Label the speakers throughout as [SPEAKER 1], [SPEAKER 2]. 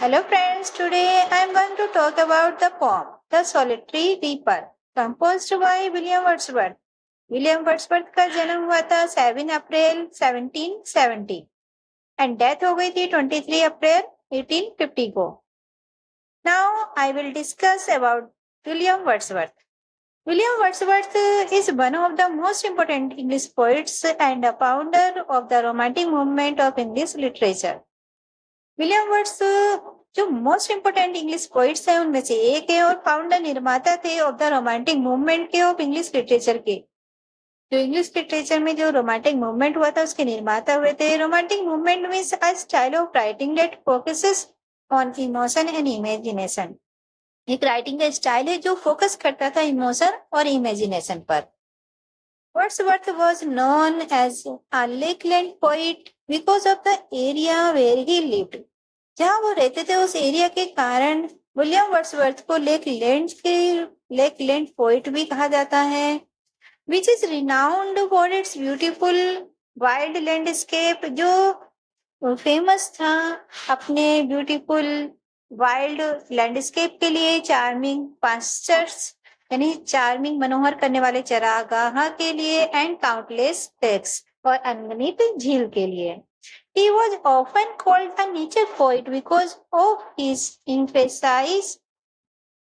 [SPEAKER 1] Hello friends, today I am going to talk about the poem The Solitary Reaper, composed by William Wordsworth. William Wordsworth का जन्म हुआ था 7 अप्रैल 1770 and death हो गई थी 23 अप्रैल 1850 को. Now I will discuss about William Wordsworth. William Wordsworth is one of the most important English poets and a founder of the Romantic movement of English literature. William words जो most important English poets हैं उनमें से एक है और founder निर्माता थे of the romantic movement के ऑफ इंग्लिश लिटरेचर के. जो इंग्लिश लिटरेचर में जो रोमांटिक मूवमेंट हुआ था उसके निर्माता हुए थे. Romantic movement means a style of writing that focuses on emotion and imagination. एक राइटिंग का स्टाइल है जो फोकस करता था इमोशन और इमेजिनेशन पर. Wordsworth was known as a lakeland poet because of the area where he lived. जहाँ वो रहते थे उस एरिया के कारण विलियम वर्ड्सवर्थ को लेकलैंड पोएट भी कहा जाता है. Which is renowned for its beautiful wild landscape, जो फेमस था अपने ब्यूटीफुल वाइल्ड लैंडस्केप के लिए, चार्मिंग पास्चर्स यानी चार्मिंग मनोहर करने वाले चरागाह के लिए, एंड काउंटलेस टेक्स और अनगिनत झील के लिए. He was often called a nature poet because of his emphasis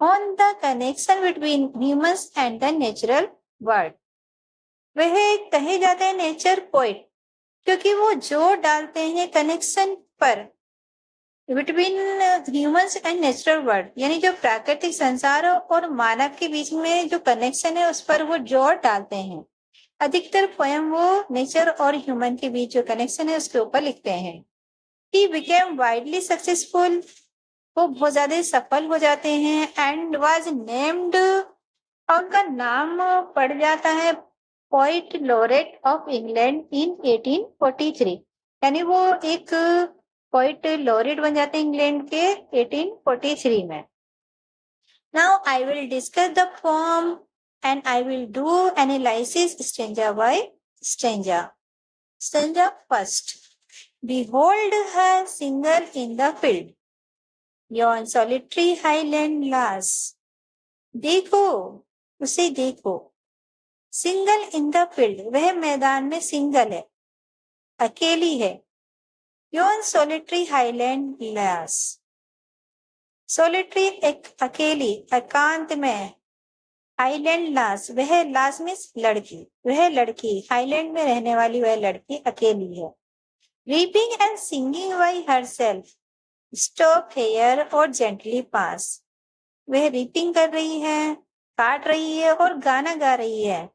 [SPEAKER 1] on the connection between humans and the natural world. वह कहे जाते हैं नेचर पोइट क्योंकि वो जोर डालते हैं कनेक्शन पर between humans and natural world, यानी जो प्राकृतिक संसार और मानव के बीच में जो कनेक्शन है उस पर वो जोर डालते हैं. अधिकतर पोएम वो नेचर और ह्यूमन के बीच जो कनेक्शन है उसके ऊपर लिखते हैं. He became widely successful, वो बहुत ज्यादा सफल हो जाते हैं. एंड was named, और उनका नाम पड़ जाता है poet laureate of England in 1843, यानी वो एक पोइट लॉरेट बन जाते हैं इंग्लैंड के 1843 में. Now I will discuss the poem and I will do analysis stanza by stanza. Stanza first. Behold her single in the field, yon solitary highland lass. देखो, उसे देखो. सिंगल इन द फील्ड, वह मैदान में single है, अकेली है. योन solitary highland लास. Solitary एक अकेली, एकांत में. हाईलैंड लास, वह लास मीन्स लड़की, वह लड़की हाईलैंड में रहने वाली वह लड़की अकेली है. Reaping and singing by herself, stop hair और जेंटली पास. वह रीपिंग कर रही है, काट रही है और गाना गा रही है.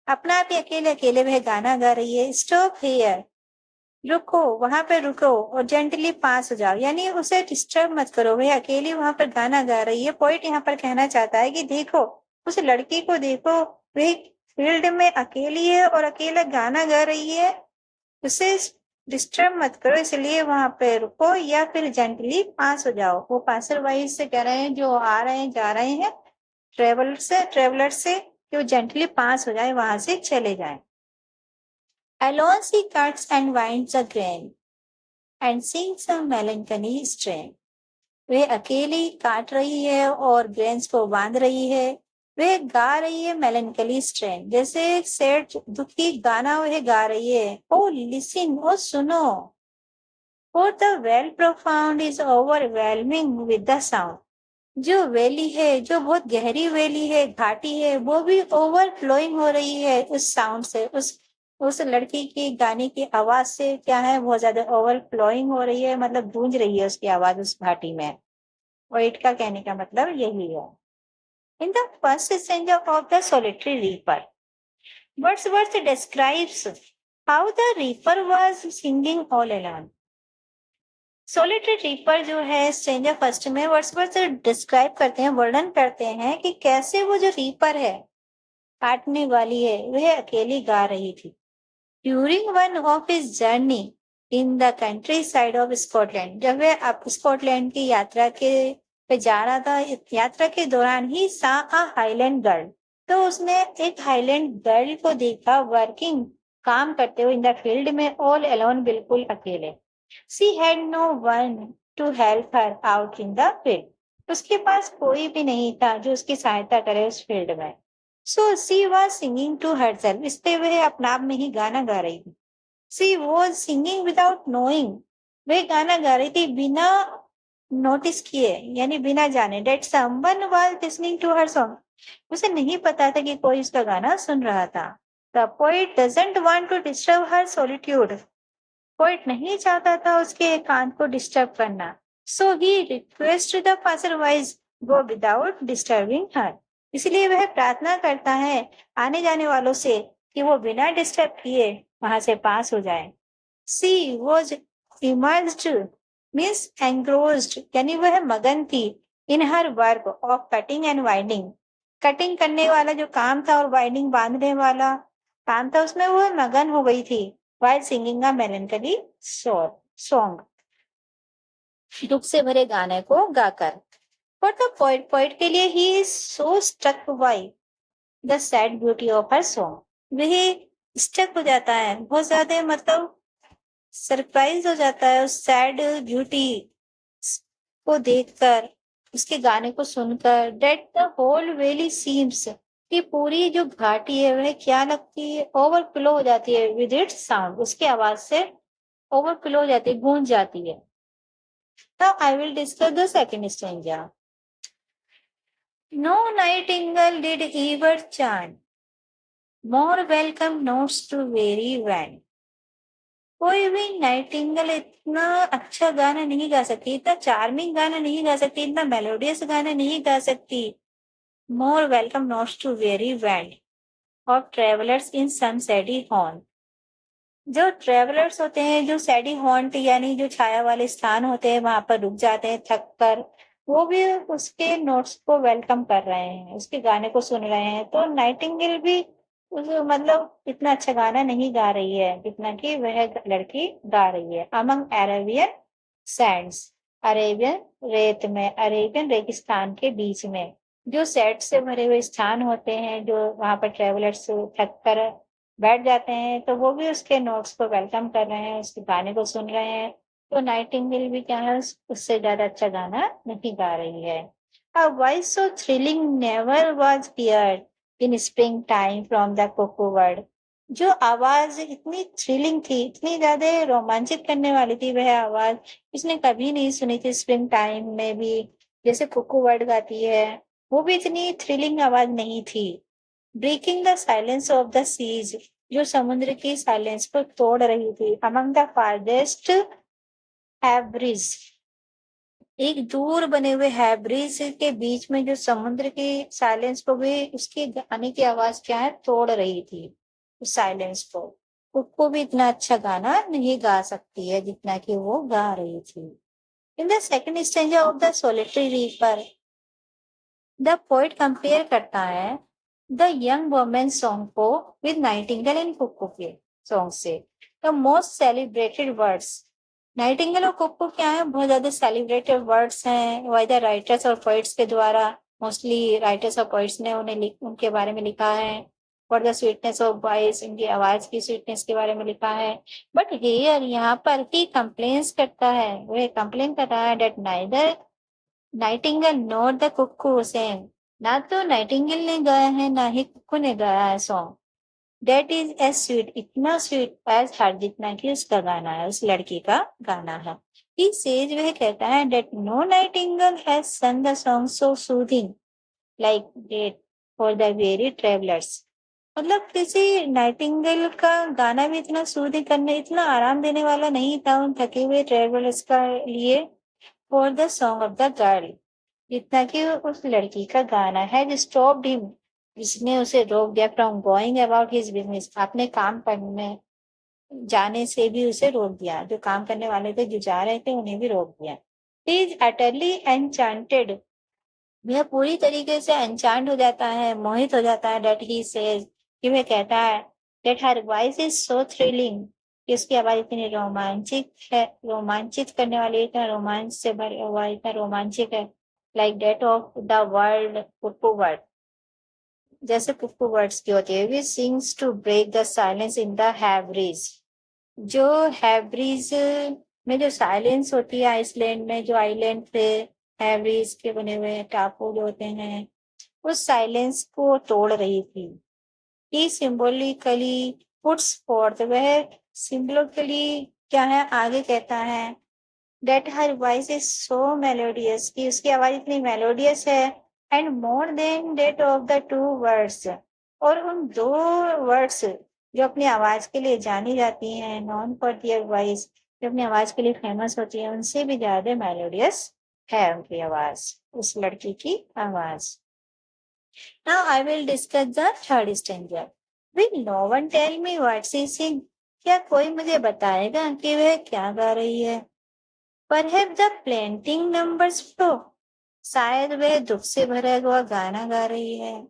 [SPEAKER 1] अपना आप अकेले अकेले वह गाना गा रही है. स्टॉप हेयर, रुको, वहां पर रुको, और जेंटली पास हो जाओ, यानी उसे डिस्टर्ब मत करो, वह अकेली वहां पर गाना गा रही है. पॉइंट यहाँ पर कहना चाहता है कि देखो, उस लड़की को देखो, वह फील्ड में अकेली है और अकेला गाना गा रही है. उसे डिस्टर्ब मत करो, इसलिए वहां पे रुको या फिर जेंटली पास हो जाओ. वो पासर वाइज से कह रहे हैं, जो आ रहे हैं जा रहे हैं, ट्रेवलर से कि वो जेंटली पास हो जाए, वहां से चले जाए. Alone she cuts and winds a grain and sings a melancholy strain. वह अकेली काट रही है और ग्रेन्स को बांध रही है. वह गा रही है मेलनकली स्ट्रेन, जैसे एक सैड दुखी गाना वह गा रही है. ओ लिसन, ओ सुनो. For the well profound is overwhelming with the sound. जो वैली है, जो बहुत गहरी वैली है, घाटी है, वो भी ओवरफ्लोइंग हो रही है उस साउंड से, उस लड़की की गाने की आवाज से. क्या है, बहुत ज्यादा ओवरफ्लोइंग हो रही है, मतलब गूंज रही है उसकी आवाज उस घाटी में. पोइट का कहने का मतलब यही है. In the first stanza of the Solitary Reaper, Wordsworth describes how the reaper was singing all alone. Solitary reaper जो है स्ट्रेंजर फर्स्ट में वर्ड्सवर्थ डिस्क्राइब करते हैं, वर्णन करते हैं कि कैसे वो जो रीपर है, काटने वाली है, वह अकेली गा रही थी. During one of his journey in the country side of Scotland, जब वह अब स्कॉटलैंड की यात्रा के पे जा रहा था, यात्रा के दौरान ही सा अ हाईलैंड गर्ल, तो उसने एक हाईलैंड गर्ल को देखा वर्किंग, काम करते हुए इन द फील्ड में, ऑल अलोन, बिल्कुल अकेले. She had no one to help her out in the field. उसके पास कोई भी नहीं था जो उसकी सहायता करे उस फील्ड में. So she was singing to herself. इसलिए वह अपने आप में ही गाना गा रही थी. She was singing without knowing. वह गाना गा रही थी बिना नोटिस किए, यानी बिना जाने that someone was listening to her song. उसे नहीं पता था कि कोई उसका गाना सुन रहा था. The poet doesn't want to disturb her solitude. Poet नहीं चाहता था उसके एकांत को डिस्टर्ब करना. So he request the passerby go without disturbing her. इसलिए वह प्रार्थना करता है आने जाने वालों से कि वो बिना डिस्टर्ब किए वहां से पास हो जाए. She was immersed means engrossed, यानी वह मगन थी in her work of cutting and winding. Cutting करने वाला जो काम था और वाइंडिंग बांधने वाला काम था उसमें वो मगन हो गई थी. while singing a melancholy song. दुख से भरे गाने को गाकर. For the poet के लिए he is so struck by the sad beauty of her song. वह स्टक हो जाता है, बहुत ज्यादा मतलब सरप्राइज हो जाता है उस सैड ब्यूटी को देखकर, उसके गाने को सुनकर. That the whole valley seems, कि पूरी जो घाटी है वह क्या लगती है, ओवरफ्लो हो जाती है विद इट्स साउंड. उसकी आवाज से ओवरफ्लो हो जाती है, गूंज जाती है. Now I will discuss the second stanza. No nightingale did ever chant more welcome notes to weary van. कोई भी नाइटिंगेल इतना अच्छा गाना नहीं गा सकती, इतना चार्मिंग गाना नहीं गा सकती, इतना मेलोडियस गाना नहीं गा सकती. More welcome notes to weary van of travellers in some shady हॉर्न. जो ट्रेवलर्स होते हैं, जो सैडी हॉन्ट यानी जो छाया वाले स्थान होते हैं, वहां पर रुक जाते हैं थक कर, वो भी उसके नोट्स को वेलकम कर रहे हैं, उसके गाने को सुन रहे हैं. तो नाइटिंगेल भी मतलब इतना अच्छा गाना नहीं गा रही है जितना कि वह लड़की गा रही है. अमंग अरेबियन सैंड्स, अरेबियन रेत में, अरेबियन रेगिस्तान के बीच में जो सैड से भरे हुए स्थान होते हैं, जो वहां पर ट्रेवलर्स थक कर बैठ जाते हैं, तो वो भी उसके नोट्स को वेलकम कर रहे हैं, उसके गाने को सुन रहे हैं. तो नाइटिंगेल भी क्या है, उससे ज्यादा अच्छा गाना नहीं गा रही है. A voice so thrilling never was heard in spring time from the cuckoo bird. जो आवाज इतनी थ्रिलिंग थी, इतनी ज्यादा रोमांचित करने वाली थी, वह आवाज इसने कभी नहीं सुनी थी स्प्रिंग टाइम में भी. जैसे कुकू बर्ड गाती है, वो भी इतनी थ्रिलिंग आवाज नहीं थी. Breaking the silence of the seas, जो समुद्र की साइलेंस को तोड़ रही थी. अमंग द फारदेस्ट हैब्रिज, एक दूर बने हुए हैब्रिज के बीच में जो समुद्र की साइलेंस को भी उसके गाने की आवाज क्या है, तोड़ रही थी उस साइलेंस को. उसको भी इतना अच्छा गाना नहीं गा सकती है जितना कि वो गा रही थी. In the second stanza of the solitary reaper, the poet compare करता है द यंग वुमेन सॉन्ग को विद नाइटिंगेल इन कुक्कू के सॉन्ग से. The most celebrated words, Nightingale और कुक्कू क्या है, बहुत ज्यादा सेलिब्रेटेड वर्ड्स हैं बाय द राइटर्स और पोइट्स के द्वारा. मोस्टली राइटर्स और पोइट्स ने उनके बारे में लिखा है. For the sweetness of voice, उनकी आवाज की स्वीटनेस के बारे में लिखा है. बट हियर यहाँ पर ही कंप्लेन्स करता है, वह कंप्लेन कर रहा है that neither nightingale nor the cuckoo sang, ना तो नाइटिंगेल ने गाया है ना ही कुक्कू ने गाया है song. That is as sweet, इतना स्वीट एज हर, जितना कि उसका गाना है, उस लड़की का गाना है. ही सेज, वह कहता है that no nightingale has sung the song so soothing like that for the very travellers. मतलब किसी नाइटिंगेल का गाना भी इतना सूदिंग करने, इतना आराम देने वाला नहीं था उन थके हुए ट्रेवलर्स का लिए. For the song of the girl, जितना कि उस लड़की का गाना है. जो स्टॉप्ड हिम, जिसने उसे रोक दिया, from going about his business, अपने काम करने जाने से भी उसे रोक दिया. जो काम करने वाले थे, जो जा रहे थे, उन्हें भी रोक दिया. ही इज अटरली एनचांटेड, वह पूरी तरीके से एनचांट हो जाता है, मोहित हो जाता है. डेट ही सेज, कि वह कहता है that her voice is so thrilling, कि उसकी आवाज इतनी रोमांचिक है, रोमांचित करने वाली, इतना रोमांच से भरी हुआ, इतना रोमांचिक है. Like that of the world cuckoo bird, जैसे कुक्कू वर्ड्स की होती है. We sings to break the silence in the Hebrides, जो हैब्रिज में जो साइलेंस होती है, आइसलैंड में जो आइलैंड थे, हैवरीज के बने हुए टापू जो होते हैं, उस साइलेंस को तोड़ रही थी। ही सिंबॉलिकली पुट्स फोर्थ, वह सिंबॉलिकली क्या है, आगे कहता है, that her voice is so melodious, कि उसकी आवाज इतनी मेलोडियस है, and more than that of the two words, और उन दो वर्ड्स जो अपनी आवाज के लिए जानी जाती हैं, नॉन फॉर दियर वॉइस, जो अपनी आवाज के लिए फेमस होती है, उनसे भी ज्यादा मेलोडियस है उनकी आवाज, उस लड़की की आवाज। Now I will discuss the third stanza. Will no one tell me what she sing, क्या कोई मुझे बताएगा कि वह क्या गा रही है? Perhaps the planting numbers flow, शायद वह दुख से भरा हुआ गाना गा रही है।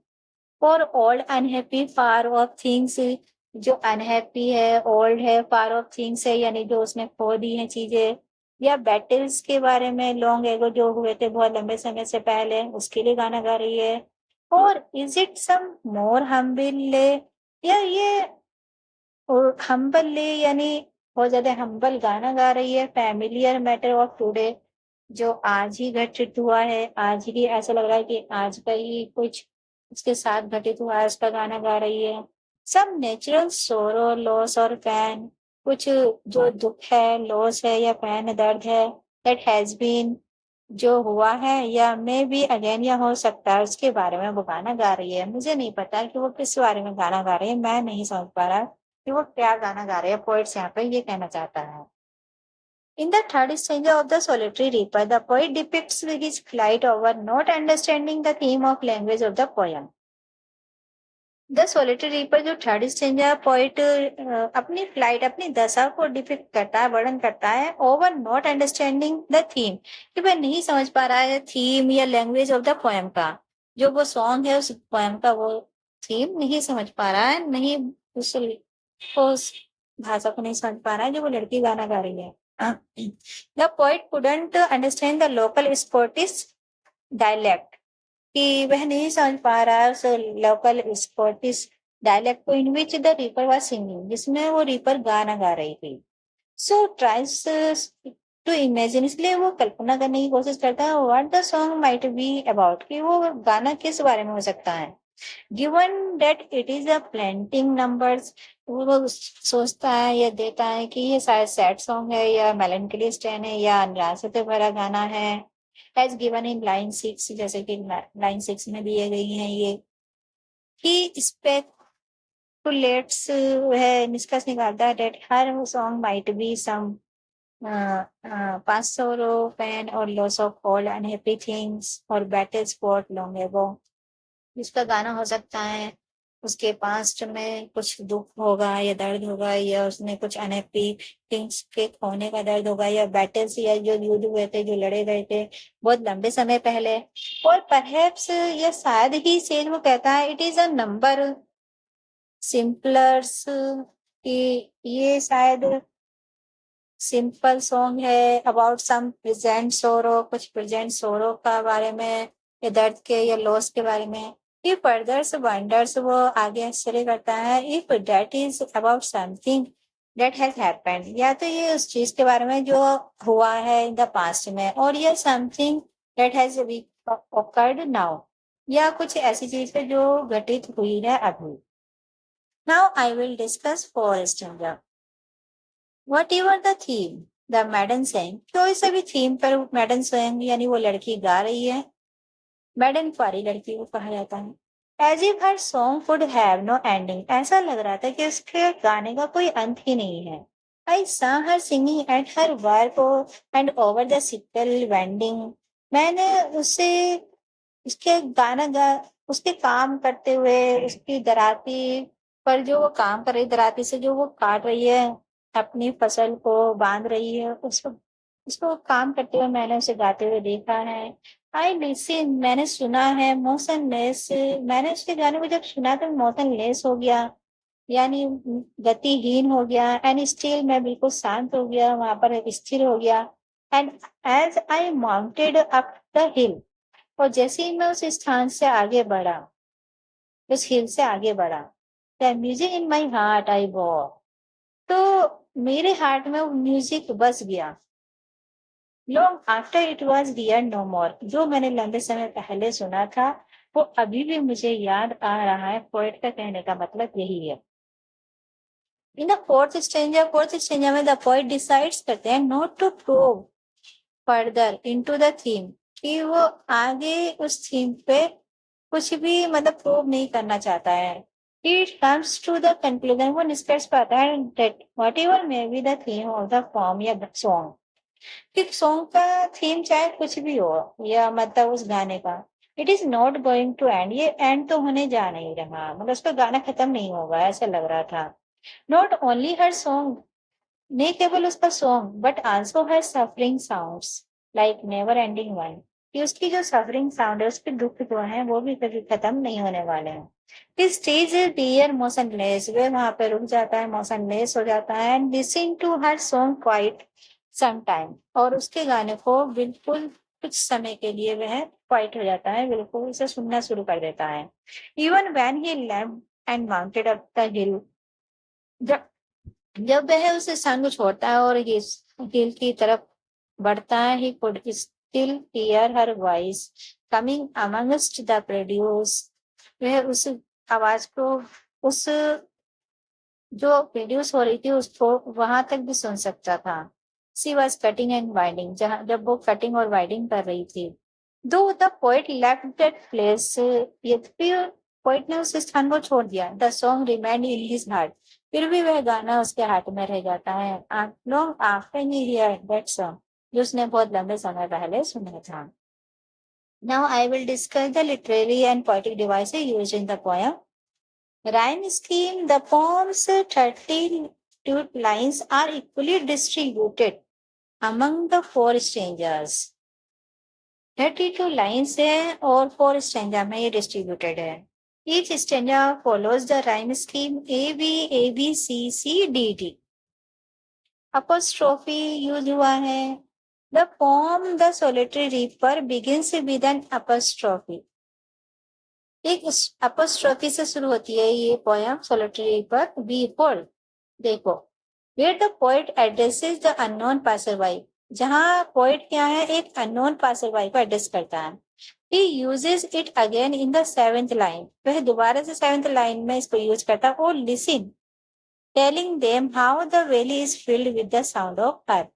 [SPEAKER 1] For old unhappy far off things, जो अनहैप्पी है, ओल्ड है, फार ऑफ थिंग्स है, यानी जो उसने खो दी है चीजें, या बैटल्स के बारे में, लॉन्ग एगो जो हुए थे बहुत लंबे समय से पहले, उसके लिए गाना गा रही है। और इज इट सम मोर हम्बिल, या ये हम्बल ले यानी बहुत ज्यादा हम्बल गाना गा रही है। फैमिलियर मैटर ऑफ टुडे, जो आज ही घटित हुआ है, आज ही ऐसा लग रहा है कि आज का ही कुछ उसके साथ घटित हुआ है, उसका गाना गा रही है। सब नेचुरल सोरो लॉस और पैन, कुछ जो दुख है, लॉस है या पैन दर्द है, दैट हैज बीन, जो हुआ है, या मे बी अगेन, या हो सकता है उसके बारे में वो गाना गा रही है। मुझे नहीं पता कि वो किस बारे में गाना गा रही है, मैं नहीं समझ पा रहा कि वो क्या गाना गा रहे हैं। पोइट्स यहाँ पे ये कहना चाहता है। In the third stanza of the Solitary Reaper, the poet depicts his flight over not understanding the theme of language of the poem. The solitary reaper जो थर्ड स्टेंजा, पोइट अपनी फ्लाइट, अपनी दशा को डिपिक्ट करता है, वर्णन करता है, over not understanding the theme, कि वह नहीं समझ पा रहा है थीम या लैंग्वेज ऑफ द पोएम का, जो वो सॉन्ग है उस पोएम का, वो थीम नहीं समझ पा रहा है, नहीं उस भाषा को नहीं समझ पा रहा है जो वो लड़की गाना गा रही है। The poet couldn't understand the local Scottish dialect, कि वह नहीं समझ पा रहा है उस लोकल स्कॉटिश डायलेक्ट को, in which the reaper was singing, जिसमें वो रीपर गाना गा रही थी। सो ट्राइज टू इमेजिन, इसलिए वो कल्पना करने की कोशिश करता है, what the song might be about, कि वो गाना किस बारे में हो सकता है। Given that it is a plaintive numbers, वो सोचता है या देता है कि ये शायद सैड सॉन्ग है, या मेलनकली स्टैन है, या निराशा से भरा गाना है। एज गिवन इन लाइन 6, जैसे कि लाइन 6 में दिए गई हैं ये, कि स्पेकुलेट्स, वह निष्कर्ष निकालता है, that her song might be some past sorrow, pain or loss of all unhappy things or battles fought long ago, जिसका गाना हो सकता है उसके पास्ट में कुछ दुख होगा या दर्द होगा, या उसने कुछ अनहैप्पी थिंग्स के खोने का दर्द होगा, या बैटल्स, या जो युद्ध हुए थे, जो लड़े गए थे बहुत लंबे समय पहले। और परहैप्स, या शायद ही सेज, वो कहता है, इट इज अ नंबर सिंपलर्स, कि ये शायद सिंपल सॉन्ग है अबाउट सम प्रेजेंट सोरो, कुछ प्रेजेंट सोरो का बारे में, या दर्द के या लॉस के बारे में। इफ फर्दर्स वंडर्स, वो आगे आश्चर्य करता है, if that is about something that has happened, या तो ये उस चीज के बारे में जो हुआ है इन द पास्ट में, और ये something that has occurred now, या कुछ ऐसी चीज है जो घटित हुई है अभी। Now I will discuss forest angel. Whatever the theme, the maiden sang, कोई सा भी थीम पर मैडन sang, यानी वो लड़की गा रही है। मैडन कुआरी लड़की को कहा जाता है। As if her song could have no ending, ऐसा लग रहा था कि उसके गाने का कोई अंत ही नहीं है। I saw her singing at her work and over the sickle bending, मैंने उसे उसके गाना गा उसके काम करते हुए, उसकी दराती पर जो वो काम कर रही, दराती से जो वो काट रही है, अपनी फसल को बांध रही है, उसको उसको काम करते हुए मैंने उसे गाते हुए देखा है। आई लिसन, मैंने सुना है। मोशनलेस, मैंने उसके गाने को जब सुना तो मोशनलेस हो गया, यानी गतिहीन हो गया। एंड स्टिल, मैं बिल्कुल शांत हो गया, वहां पर स्थिर हो गया। And as I mounted up the hill, और जैसे ही मैं उस स्थान से आगे बढ़ा, उस हिल से आगे बढ़ा, the music in my heart I bore, तो मेरे हार्ट में वो म्यूजिक बस गया। Long after it was heard no more, जो मैंने लंबे समय पहले सुना था वो अभी भी मुझे याद आ रहा है। पोएट का कहने का मतलब यही है। इन द फोर्थ स्टेंजा में द पोएट डिसाइड्स करते हैं not to probe further into the theme, कि वो आगे उस थीम पे कुछ भी मतलब प्रूव नहीं करना चाहता है। He comes to the conclusion, वो निष्कर्ष पाता है that whatever may be the theme of the poem या song, कि सॉन्ग का थीम चाहे कुछ भी हो या मतलब उस गाने का, it is not going to end, ये एंड तो होने जा नहीं रहा, मतलब उसका गाना खत्म नहीं होगा ऐसा लग रहा था। नॉट ओनली हर सॉन्ग, नहीं केवल उसका song but also her suffering sounds like never ending one, कि उसकी जो सफरिंग साउंड है उसके दुख जो है वो भी कभी खत्म नहीं होने वाले हैं। He stays dear motionless, वे वहां पे रुक जाता है, मोशनलेस हो जाता है and listen to her song quite some time, और उसके गाने को बिल्कुल कुछ समय के लिए वह क्वाइट हो जाता है, बिल्कुल उसे सुनना शुरू कर देता है। Even when he left and mounted up the हिल, जब जब वह उस स्थान को छोड़ता है और हिल की तरफ बढ़ता है, he could still hear her voice coming amongst the produce, वह उस आवाज को उस जो प्रोड्यूस हो रही थी उसको वहां तक भी सुन सकता था। सी वॉज कटिंग एंड वाइंडिंग, जहां जब वो कटिंग और वाइंडिंग कर रही थी। दो the poet left that place, यद्यपि पोइट ने उस स्थान को छोड़ दिया, the song remained in his heart, फिर भी वह गाना उसके हार्ट में रह जाता है long after he here that song, जो उसने बहुत लंबे समय पहले सुना था। Now I will discuss the literary and poetic devices used in the poem. Rhyme scheme, the poem's 32 lines are equally distributed among the four stanzas. 32 lines है और 4 स्टेंजा में ये डिस्ट्रीब्यूटेड है। Each stanza follows the rhyme scheme A B A B C C D D. Apostrophe use हुआ है। The poem The Solitary Reaper begins with an apostrophe. एक apostrophe से शुरू होती है ये poem solitary reaper before. देखो, where the poet addresses the unknown passerby, जहां पोएट क्या है एक अननोन पासरबाई को एड्रेस करता है। He uses it again in the 7th line, वह दोबारा से 7th लाइन में इसको यूज करता है। और listen telling them how the valley is filled with the sound of her,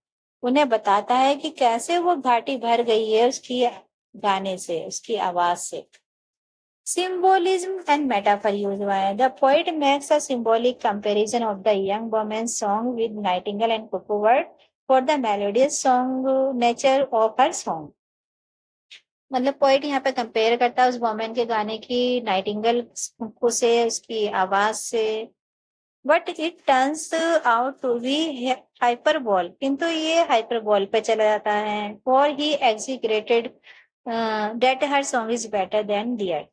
[SPEAKER 1] उन्हें बताता है कि कैसे वो घाटी भर गई है उसकी गाने से, उसकी आवाज से। Symbolism and metaphor यूज हुआ है। The poet makes a symbolic comparison of the young woman's song with nightingale and cuckoo bird for the melodious song nature of her song. मतलब पोइट यहाँ पे कंपेयर करता है उस वोमेन के गाने की नाइटिंगेल से, उसकी आवाज से। But it turns out to be hyperbole, किंतु ये हाइपरबोल पे चला जाता है। For he exaggerated that her song is better than their,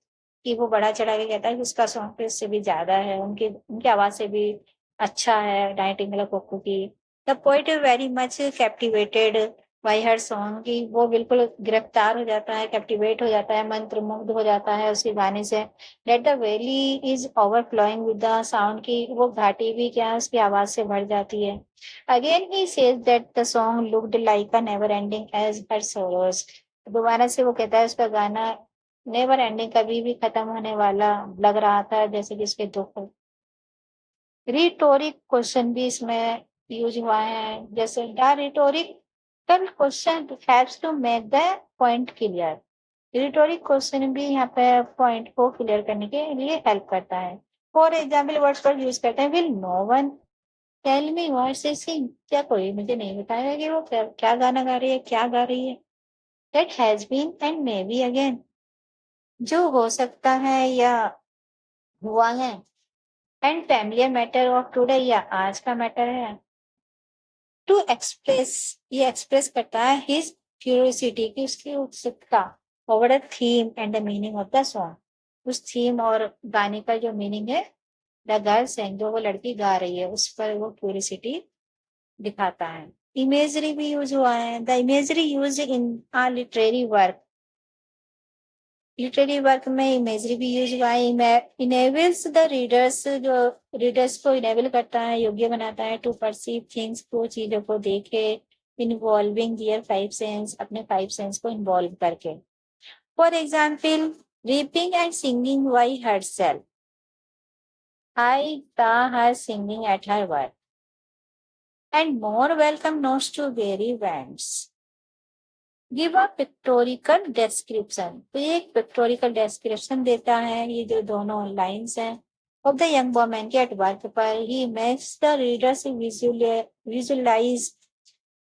[SPEAKER 1] कि वो बड़ा चढ़ा के कहता है कि उसका सॉन्ग तो इससे भी ज्यादा है, उनकी उनकी आवाज से भी अच्छा है नाइटिंगेल कोको की। The poet very much captivated bye her song, की वो बिल्कुल गिरफ्तार हो जाता है, कैप्टिवेट हो जाता है, मंत्रमुग्ध हो जाता है उसके गाने से। That the valley is overflowing with the sound, की वो घाटी भी क्या है उसकी आवाज से भर जाती है। Again he says that the song looked like a never ending as her sorrows, दोबारा से वो कहता है उसका गाना नेवर एंडिंग, कभी भी खत्म होने वाला लग रहा था जैसे कि उसके दुख। रिटोरिक क्वेश्चन भी इसमें यूज हुआ है, जैसे the rhetorical question haves to make the point clear, rhetoric question भी यहाँ पे पॉइंट को क्लियर करने के लिए हेल्प करता है। फॉर एग्जाम्पल वर्ड्स पर यूज करते हैं, will no one tell me what she sing, क्या कोई मुझे नहीं बताएगा कि वो क्या गाना गा रही है, क्या गा रही है। That has been and may be again, जो हो सकता है या हुआ है। And familiar matter of today, या आज का मैटर है। टू एक्सप्रेस, ये एक्सप्रेस करता है हिज क्यूरियोसिटी, की उसकी उत्सुकता over the theme and the meaning of the song, उस थीम और गाने का जो मीनिंग है, द गर्ल सेंग जो वो लड़की गा रही है उस पर वो क्यूरियोसिटी दिखाता है। इमेजरी भी यूज हुआ है। The imagery use in a literary work, literary work में इमेजरी भी यूज हुआ है। इनेबल्स द रीडर्स, जो रीडर्स को इनेबल करता है, योग्य बनाता है टू परसीव थिंग्स, को चीजों को देखे, इन्वॉल्विंग दियर 5 सेंस, अपने 5 सेंस को इन्वॉल्व करके। For example, reaping and singing by herself, I saw her singing at her work. And more welcome notes to very events. Give a pictorial description. तो ये एक pictorial description देता है, ये जो दोनों lines हैं, of the young woman के at work पर। He makes the readers visualize,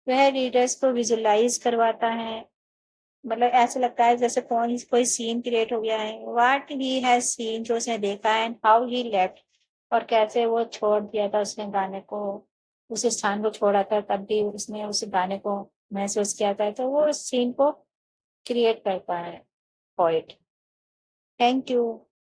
[SPEAKER 1] वह readers को visualize करवाता है, मतलब ऐसा लगता है जैसे कोई सीन क्रिएट हो गया है। What he has seen, जो उसने देखा है, and how he left, और कैसे वो छोड़ दिया था उसने गाने को, उस स्थान को छोड़ा था, तब भी उसने उस गाने को महसूस किया था। तो वो उस सीन को क्रिएट करता है पोएट। Thank you.